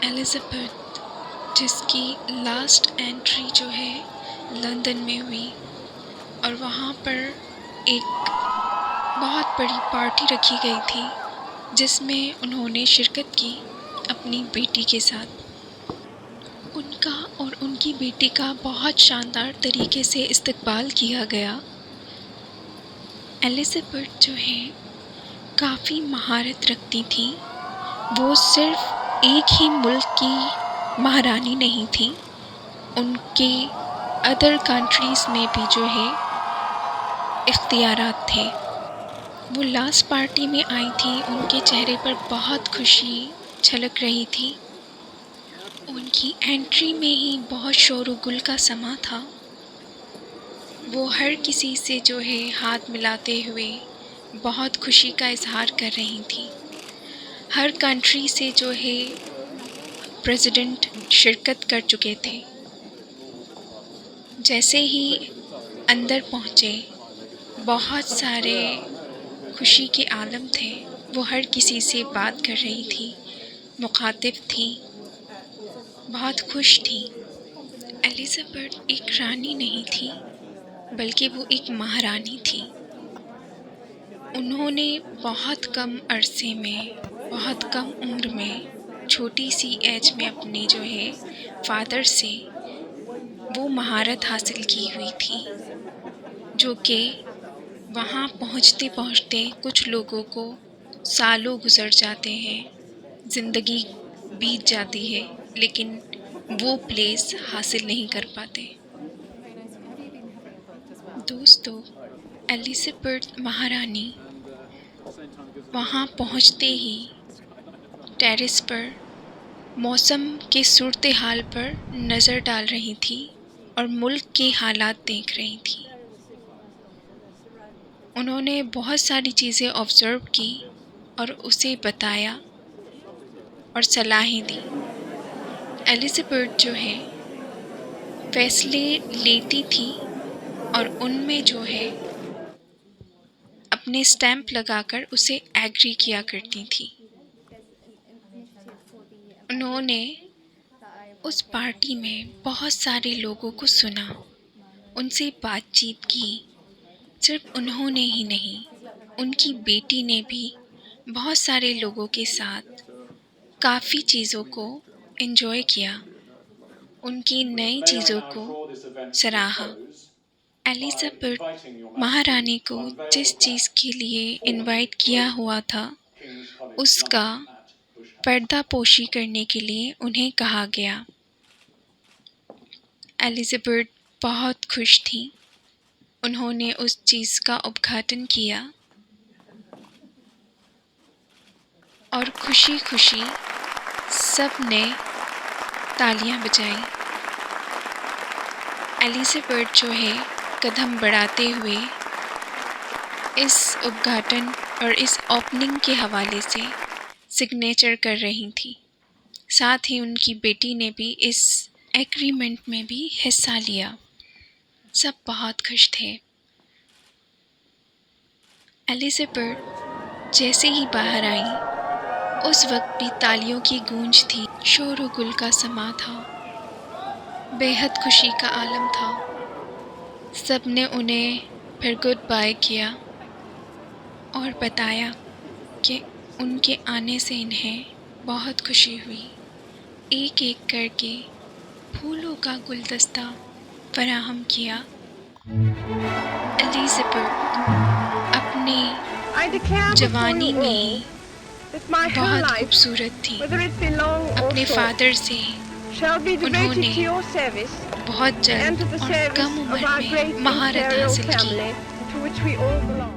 Elizabeth, जिसकी last entry जो है लंदन में हुई और वहाँ पर एक बहुत बड़ी पार्टी रखी गई थी जिसमें उन्होंने शिरकत की अपनी बेटी के साथ। उनका और उनकी बेटी का बहुत शानदार तरीके से इस्तकबाल किया गया। एलिज़ाबेथ जो है काफ़ी महारत रखती थी। वो सिर्फ एक ही मुल्क की महारानी नहीं थी, उनके अदर कंट्रीज़ में भी जो है इख्तियारात थे। वो लास्ट पार्टी में आई थी, उनके चेहरे पर बहुत खुशी झलक रही थी। उनकी एंट्री में ही बहुत शोर व गुल का समा था। वो हर किसी से जो है हाथ मिलाते हुए बहुत खुशी का इजहार कर रही थी। हर कंट्री से जो है प्रेसिडेंट शिरकत कर चुके थे। जैसे ही अंदर पहुँचे, बहुत सारे खुशी के आलम थे। वो हर किसी से बात कर रही थी, मुखातिब थी, बहुत खुश थी। एलिज़ाबेथ एक रानी नहीं थी, बल्कि वो एक महारानी थी। उन्होंने बहुत कम अरसे में, बहुत कम उम्र में, छोटी सी एज में अपने जो है फादर से वो महारत हासिल की हुई थी, जो कि वहाँ पहुँचते पहुँचते कुछ लोगों को सालों गुज़र जाते हैं, ज़िंदगी बीत जाती है, लेकिन वो प्लेस हासिल नहीं कर पाते। दोस्तों, एलिज़ाबेथ महारानी वहाँ पहुँचते ही टेरेस पर मौसम के सूरत हाल पर नज़र डाल रही थी और मुल्क के हालात देख रही थी। उन्होंने बहुत सारी चीज़ें ऑब्ज़र्व की और उसे बताया और सलाहें दी। एलिज़ाबेथ जो है फैसले लेती थी और उनमें जो है अपने स्टैम्प लगाकर उसे एग्री किया करती थी। उन्होंने उस पार्टी में बहुत सारे लोगों को सुना, उनसे बातचीत की। सिर्फ उन्होंने ही नहीं, उनकी बेटी ने भी बहुत सारे लोगों के साथ काफ़ी चीज़ों को एंजॉय किया, उनकी नई चीज़ों को सराहा। एलिज़ाबेथ महारानी को जिस चीज़ के लिए इनवाइट किया हुआ था, उसका पर्दापोशी करने के लिए उन्हें कहा गया। एलिज़ाबेथ बहुत खुश थी। उन्होंने उस चीज़ का उद्घाटन किया और खुशी खुशी सब ने तालियां बजाई। एलिज़ाबेथ जो है कदम बढ़ाते हुए इस उद्घाटन और इस ओपनिंग के हवाले से सिग्नेचर कर रही थी। साथ ही उनकी बेटी ने भी इस एग्रीमेंट में भी हिस्सा लिया। सब बहुत खुश थे। एलिज़ाबेथ जैसे ही बाहर आई, उस वक्त भी तालियों की गूंज थी, शोर व गुल का समा था, बेहद खुशी का आलम था। सब ने उन्हें फिर गुड बाय किया और बताया कि उनके आने से इन्हें बहुत खुशी हुई। एक एक करके फूलों का गुलदस्ता फराहम किया। एलिज़ाबेथ अपनी जवानी में ही बहुत खूबसूरत थी। अपने फादर से उन्होंने बहुत जल्द और कम उम्र में महारत हासिल की।